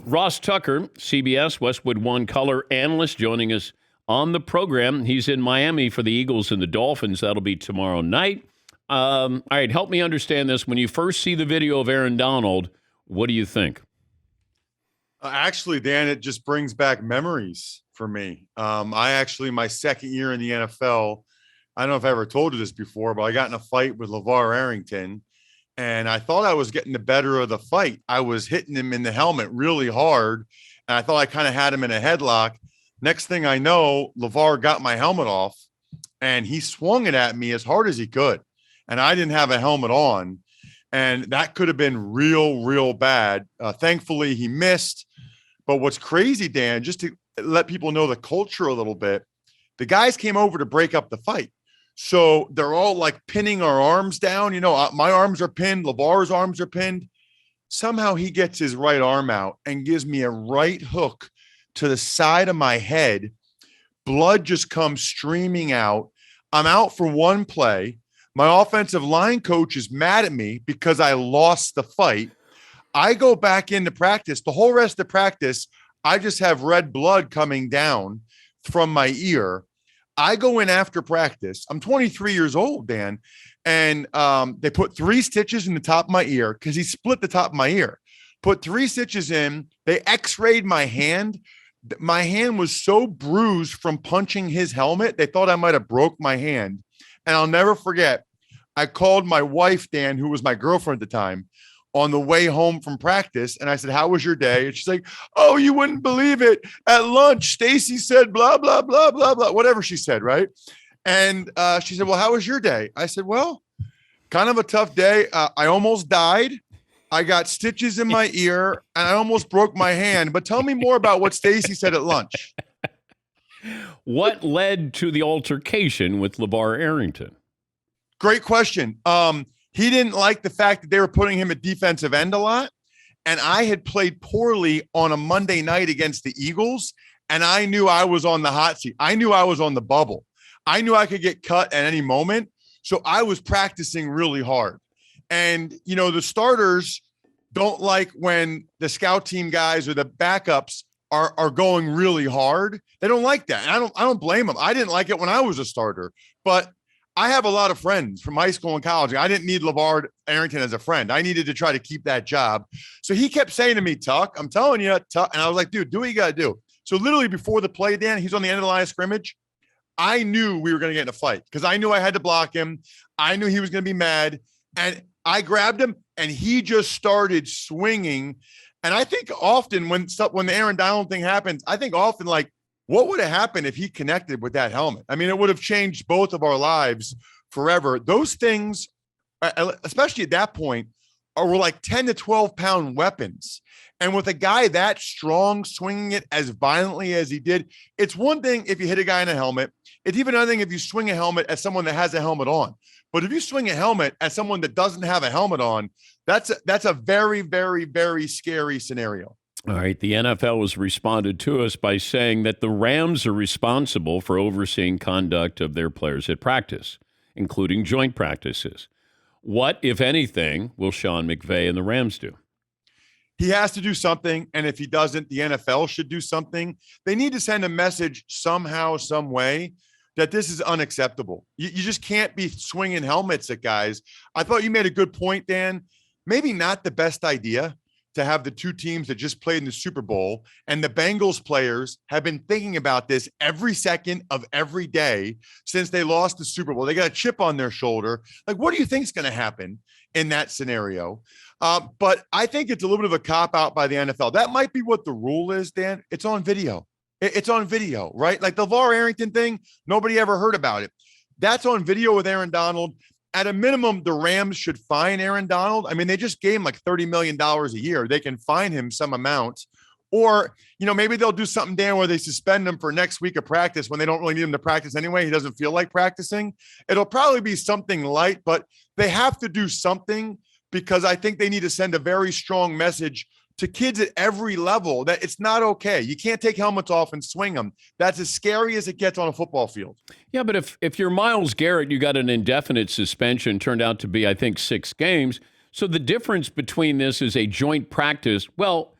Ross Tucker, CBS Westwood One color analyst, joining us on the program. He's in Miami for the Eagles and the Dolphins. That'll be tomorrow night. All right, help me understand this. When you first see the video of Aaron Donald, what do you think? Actually, Dan, it just brings back memories for me. My second year in the NFL, I don't know if I ever told you this before, but I got in a fight with LeVar Arrington, and I thought I was getting the better of the fight. I was hitting him in the helmet really hard, and I thought I kind of had him in a headlock. Next thing I know, LeVar got my helmet off, and he swung it at me as hard as he could, and I didn't have a helmet on, and that could have been real, real bad. Thankfully, he missed. But what's crazy, Dan, just to let people know the culture a little bit, the guys came over to break up the fight. So they're all like pinning our arms down. You know, my arms are pinned. LeVar's arms are pinned. Somehow he gets his right arm out and gives me a right hook to the side of my head. Blood just comes streaming out. I'm out for one play. My offensive line coach is mad at me because I lost the fight. I go back into practice. The whole rest of practice, I just have red blood coming down from my ear. I go in after practice. I'm 23 years old, Dan, and they put 3 stitches in the top of my ear because he split the top of my ear. Put 3 stitches in. They x-rayed my hand. My hand was so bruised from punching his helmet, they thought I might have broke my hand. And I'll never forget, I called my wife, Dan, who was my girlfriend at the time, on the way home from practice. And I said, how was your day? And she's like, oh, you wouldn't believe it. At lunch, Stacy said, blah, blah, blah, blah, blah, whatever she said. Right. And she said, well, how was your day? I said, well, kind of a tough day. I almost died. I got stitches in my ear and I almost broke my hand. But tell me more about what Stacy said at lunch. What led to the altercation with LeVar Arrington? Great question. He didn't like the fact that they were putting him at defensive end a lot. And I had played poorly on a Monday night against the Eagles. And I knew I was on the hot seat. I knew I was on the bubble. I knew I could get cut at any moment. So I was practicing really hard. And, you know, the starters don't like when the scout team guys or the backups are going really hard. They don't like that. And I don't blame them. I didn't like it when I was a starter. But I have a lot of friends from high school and college. I didn't need LeVar Arrington as a friend. I needed to try to keep that job. So he kept saying to me, Tuck, I'm telling you, Tuck. And I was like, dude, do what you got to do. So literally before the play, Dan, he's on the end of the line of scrimmage. I knew we were going to get in a fight because I knew I had to block him. I knew he was going to be mad. And I grabbed him and he just started swinging. And I think often when the Aaron Donald thing happens, I think often like, what would have happened if he connected with that helmet? I mean, it would have changed both of our lives forever. Those things, especially at that point, were like 10 to 12 pound weapons. And with a guy that strong swinging it as violently as he did, it's one thing if you hit a guy in a helmet. It's even another thing if you swing a helmet at someone that has a helmet on. But if you swing a helmet at someone that doesn't have a helmet on, that's a very, very, very scary scenario. All right, the NFL has responded to us by saying that the Rams are responsible for overseeing conduct of their players at practice, including joint practices. What, if anything, will Sean McVay and the Rams do? He has to do something, and if he doesn't, the NFL should do something. They need to send a message somehow, some way, that this is unacceptable. You just can't be swinging helmets at guys. I thought you made a good point, Dan. Maybe not the best idea to have the 2 teams that just played in the Super Bowl, and the Bengals players have been thinking about this every second of every day since they lost the Super Bowl. They got a chip on their shoulder. Like, what do you think is going to happen in that scenario? But I think it's a little bit of a cop-out by the NFL. That might be what the rule is, Dan. It's on video. It's on video, right? Like the LeVar Arrington thing, nobody ever heard about it. That's on video with Aaron Donald. At a minimum, the Rams should fine Aaron Donald. I mean, they just gave him like $30 million a year. They can fine him some amount. Or, you know, maybe they'll do something, Dan, where they suspend him for next week of practice when they don't really need him to practice anyway. He doesn't feel like practicing. It'll probably be something light, but they have to do something because I think they need to send a very strong message to kids at every level that it's not okay. You can't take helmets off and swing them. That's as scary as it gets on a football field. Yeah, but if you're Myles Garrett, you got an indefinite suspension, turned out to be, I think, 6 games. So the difference between this is a joint practice. Well,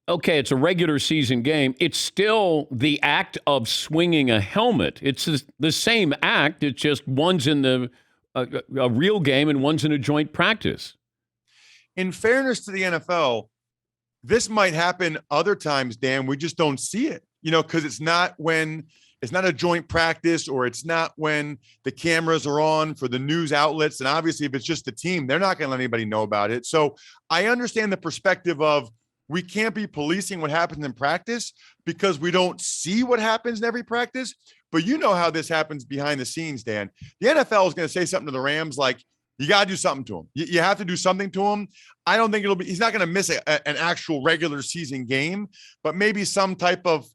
okay, it's a regular season game. It's still the act of swinging a helmet. It's the same act. It's just one's in a real game and one's in a joint practice. In fairness to the NFL, this might happen other times, Dan. We just don't see it, because it's not a joint practice, or it's not when the cameras are on for the news outlets. And obviously, if it's just the team, they're not going to let anybody know about it. So I understand the perspective of we can't be policing what happens in practice because we don't see what happens in every practice. But you know how this happens behind the scenes, Dan. The NFL is going to say something to the Rams like, you got to do something to him. You have to do something to him. I don't think he's not going to miss an actual regular season game, but maybe some type of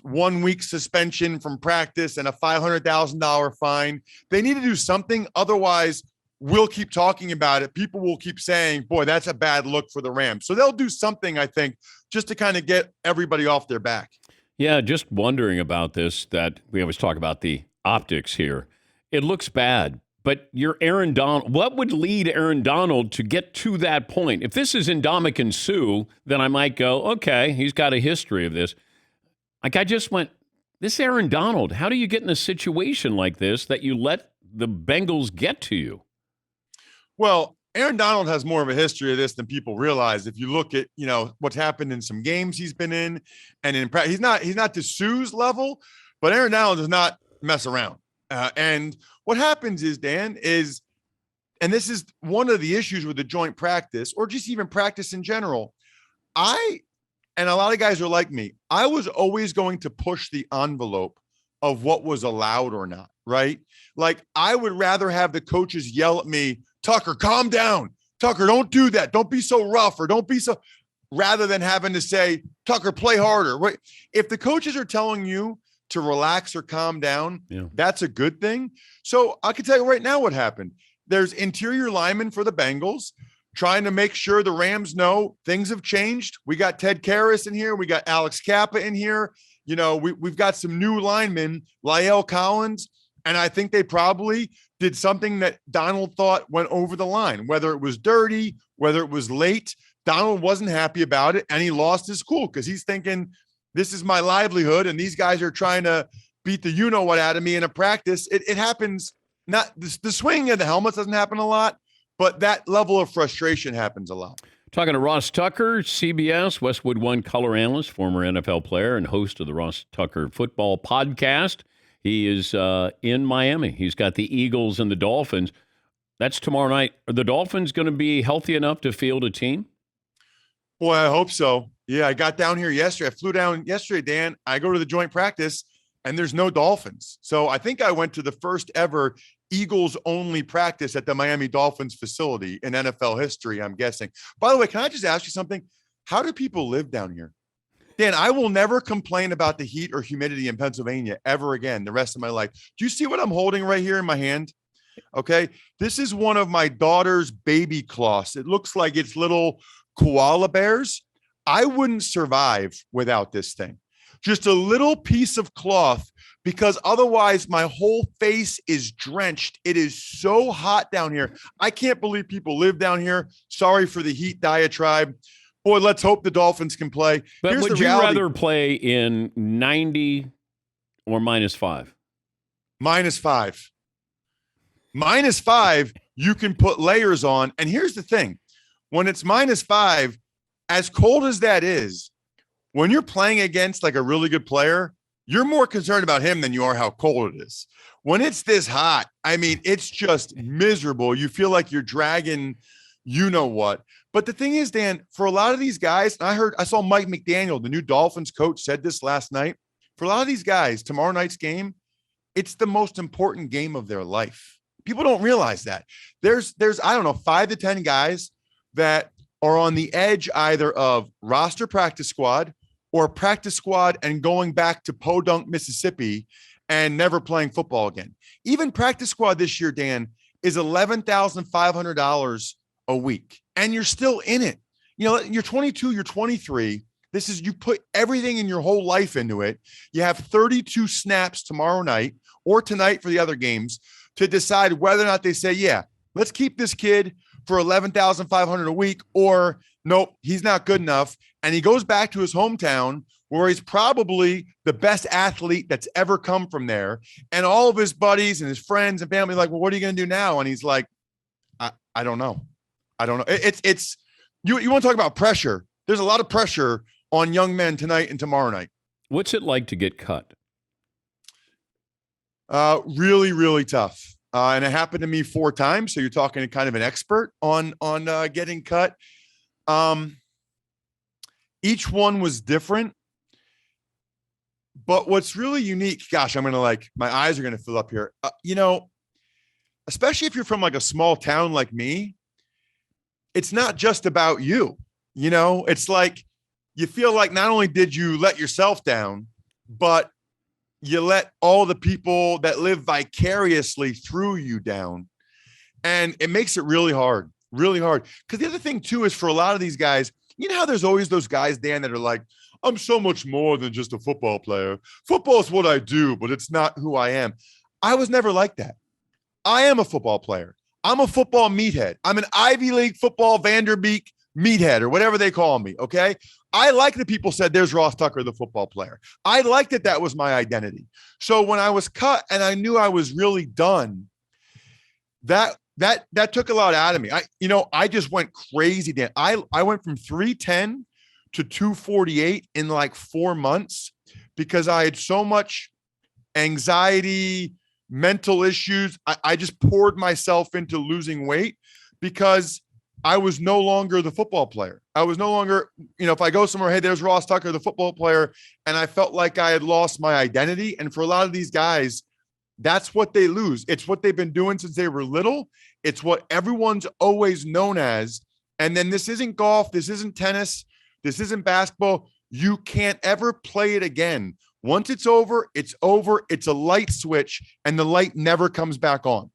1 week suspension from practice and a $500,000 fine. They need to do something. Otherwise, we'll keep talking about it. People will keep saying, boy, that's a bad look for the Rams. So they'll do something, I think, just to kind of get everybody off their back. Yeah, just wondering about this, that we always talk about the optics here. It looks bad, but you're Aaron Donald. What would lead Aaron Donald to get to that point? If this is Ndamukong Suh, then I might go, okay, he's got a history of this. Like I just went, this Aaron Donald, how do you get in a situation like this that you let the Bengals get to you? Well, Aaron Donald has more of a history of this than people realize. If you look at, what's happened in some games he's been in, and in practice, he's not to Sue's level, but Aaron Donald does not mess around. And what happens is, Dan, and this is one of the issues with the joint practice, or just even practice in general. And a lot of guys are like me. I was always going to push the envelope of what was allowed or not, right? Like I would rather have the coaches yell at me, Tucker, calm down. Tucker, don't do that. Don't be so rough, or don't be so, rather than having to say, Tucker, play harder. Right? If the coaches are telling you to relax or calm down, That's a good thing. So I can tell you right now what happened. There's interior linemen for the Bengals trying to make sure the Rams know things have changed. We got Ted Karras in here. We got Alex Kappa in here. We've got some new linemen, La'el Collins, and I think they probably did something that Donald thought went over the line, whether it was dirty, whether it was late. Donald wasn't happy about it, and he lost his cool because he's thinking, this is my livelihood, and these guys are trying to beat the you-know-what out of me in a practice. It happens, not the swinging of the helmets doesn't happen a lot, but that level of frustration happens a lot. Talking to Ross Tucker, CBS, Westwood One color analyst, former NFL player, and host of the Ross Tucker Football Podcast. He is in Miami. He's got the Eagles and the Dolphins. That's tomorrow night. Are the Dolphins going to be healthy enough to field a team? Boy, I hope so. Yeah, I got down here yesterday. I flew down yesterday, Dan. I go to the joint practice, and there's no Dolphins. So I think I went to the first ever Eagles-only practice at the Miami Dolphins facility in NFL history, I'm guessing. By the way, can I just ask you something? How do people live down here? Dan, I will never complain about the heat or humidity in Pennsylvania ever again the rest of my life. Do you see what I'm holding right here in my hand? Okay. This is one of my daughter's baby cloths. It looks like it's little koala bears. I wouldn't survive without this thing. Just a little piece of cloth, because otherwise my whole face is drenched. It is so hot down here. I can't believe people live down here. Sorry for the heat diatribe. Boy, let's hope the Dolphins can play. But Here's would you rather play in 90 or -5? -5. -5, you can put layers on. And here's the thing. When it's -5, as cold as that is, when you're playing against like a really good player, you're more concerned about him than you are how cold it is. When it's this hot, I mean, it's just miserable. You feel like you're dragging, you know what. But the thing is, Dan, for a lot of these guys, I saw Mike McDaniel, the new Dolphins coach, said this last night. For a lot of these guys, tomorrow night's game, it's the most important game of their life. People don't realize that. There's I don't know, 5 to 10 guys that are on the edge either of roster practice squad or practice squad and going back to Podunk, Mississippi and never playing football again. Even practice squad this year, Dan, is $11,500 a week. And you're still in it. You're 22, you're 23. You put everything in your whole life into it. You have 32 snaps tomorrow night or tonight for the other games to decide whether or not they say, yeah, let's keep this kid for $11,500 a week, or nope, he's not good enough. And he goes back to his hometown where he's probably the best athlete that's ever come from there. And all of his buddies and his friends and family like, well, what are you going to do now? And he's like, I don't know. I don't know. It's you want to talk about pressure. There's a lot of pressure on young men tonight and tomorrow night. What's it like to get cut? Really, really tough. And it happened to me 4 times. So you're talking to kind of an expert on getting cut. Each one was different. But what's really unique, gosh, I'm going to my eyes are going to fill up here. Especially if you're from like a small town like me, it's not just about you. It's like you feel like not only did you let yourself down, but you let all the people that live vicariously through you down. And it makes it really hard, really hard. Because the other thing, too, is for a lot of these guys, you know how there's always those guys, Dan, that are like, I'm so much more than just a football player. Football is what I do, but it's not who I am. I was never like that. I am a football player. I'm a football meathead. I'm an Ivy League football Vanderbeek meathead or whatever they call me, okay? I like that people said there's Ross Tucker, the football player. I liked that was my identity. So when I was cut and I knew I was really done, that took a lot out of me. I just went crazy, Dan. I went from 310 to 248 in like 4 months because I had so much anxiety, mental issues. I just poured myself into losing weight because I was no longer the football player. I was no longer, if I go somewhere, hey, there's Ross Tucker, the football player. And I felt like I had lost my identity. And for a lot of these guys, that's what they lose. It's what they've been doing since they were little. It's what everyone's always known as. And then this isn't golf. This isn't tennis. This isn't basketball. You can't ever play it again. Once it's over, it's over. It's a light switch and the light never comes back on.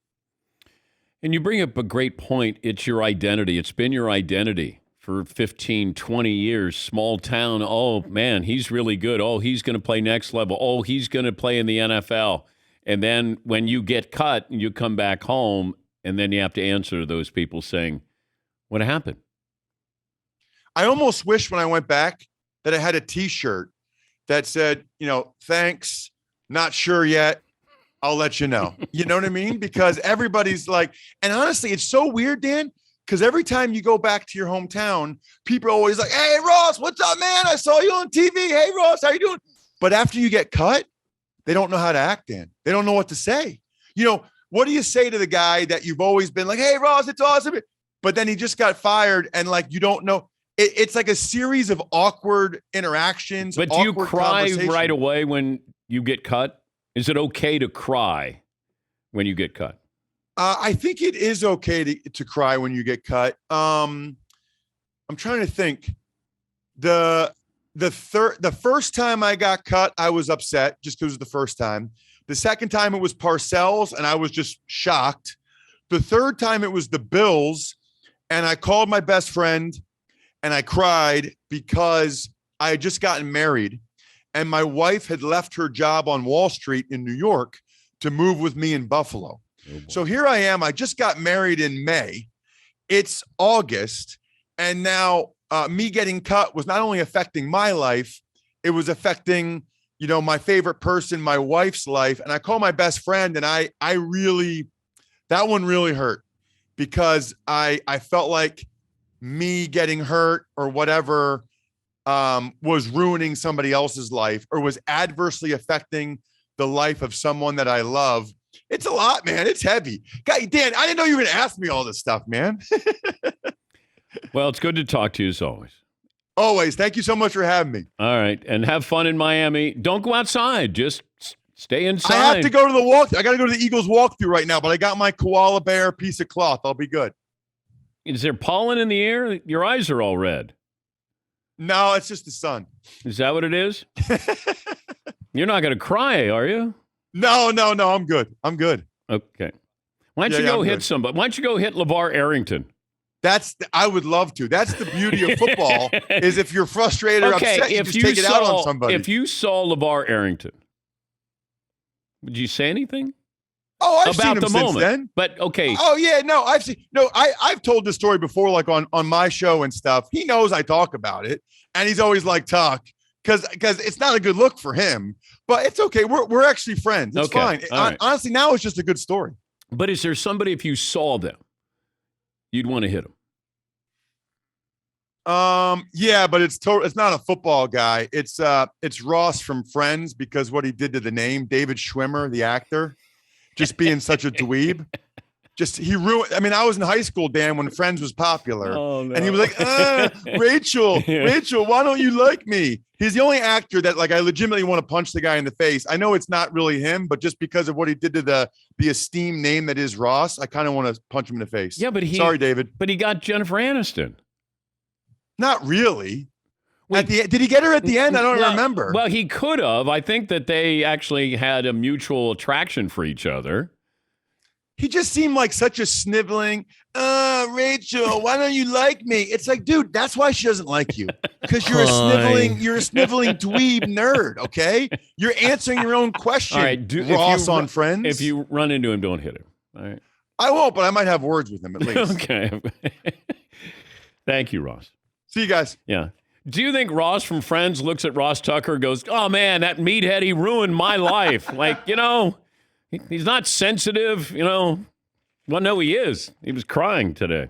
And you bring up a great point. It's your identity. It's been your identity for 15, 20 years. Small town. Oh, man, he's really good. Oh, he's going to play next level. Oh, he's going to play in the NFL. And then when you get cut, you come back home, and then you have to answer to those people saying, what happened? I almost wish when I went back that I had a T-shirt that said, thanks, not sure yet. I'll let you know. You know what I mean? Because everybody's like, and honestly, it's so weird, Dan, because every time you go back to your hometown, people are always like, hey, Ross, what's up, man? I saw you on TV. Hey, Ross, how you doing? But after you get cut, they don't know how to act, Dan. They don't know what to say. What do you say to the guy that you've always been like, hey, Ross, it's awesome. But then he just got fired and like, you don't know. It's like a series of awkward interactions. But do you cry right away when you get cut? Is it okay to cry when you get cut? I think it is okay to cry when you get cut. I'm trying to think. The first time I got cut, I was upset just because it was the first time. The second time it was Parcells, and I was just shocked. The third time it was the Bills, and I called my best friend, and I cried because I had just gotten married. And my wife had left her job on Wall Street in New York to move with me in Buffalo. So here I am. I just got married in May. It's August. And now me getting cut was not only affecting my life, it was affecting, my favorite person, my wife's life. And I called my best friend and I really, that one really hurt because I felt like me getting hurt or whatever was ruining somebody else's life or was adversely affecting the life of someone that I love. It's a lot, man. It's heavy. Dan, I didn't know you were going to ask me all this stuff, man. Well, it's good to talk to you as always. Always. Thank you so much for having me. All right. And have fun in Miami. Don't go outside. Just stay inside. I have to go to the walk. I got to go to the Eagles walkthrough right now, but I got my koala bear piece of cloth. I'll be good. Is there pollen in the air? Your eyes are all red. No, it's just the sun. Is that what it is? You're not going to cry, are you? No. I'm good. Okay. Why don't you go hit somebody? Why don't you go hit LeVar Arrington? I would love to. That's the beauty of football is if you're frustrated or upset, you just take it out on somebody. If you saw LeVar Arrington, would you say anything? Oh, I've seen about him the since moment. then. But okay, Oh yeah, no, I've told this story before, like on my show and stuff. He knows I talk about it, and he's always like, "Talk," because it's not a good look for him. But it's okay. We're actually friends. It's Okay. fine. All right. Honestly, now it's just a good story. but is there somebody, if you saw them, you'd want to hit them? Yeah, but it's not a football guy. It's Ross from Friends, because what he did to the name, David Schwimmer, the actor, just being such a dweeb. Just he ruined. I mean, I was in high school, Dan, when Friends was popular, Oh, no. and he was like, Rachel, why don't you like me?" He's the only actor that like I legitimately want to punch the guy in the face. I know it's not really him, but just because of what he did to the esteemed name that is Ross, I kind of want to punch him in the face. Yeah, but sorry, David, but he got Jennifer Aniston. not really. Wait, Did he get her at the end? I don't remember. Well, he could have. I think that they actually had a mutual attraction for each other. He just seemed like such a sniveling, Rachel, why don't you like me? It's like, dude, that's why she doesn't like you. Because you're a sniveling dweeb nerd, okay? You're answering your own question. All right, Ross on Friends. If you run into him, don't hit him. All right. I won't, but I might have words with him at least. Okay. Thank you, Ross. See you guys. Yeah. Do you think Ross from Friends looks at Ross Tucker and goes, "Oh man, that meathead, he ruined my life"? Like, he's not sensitive, Well, no, he is. He was crying today.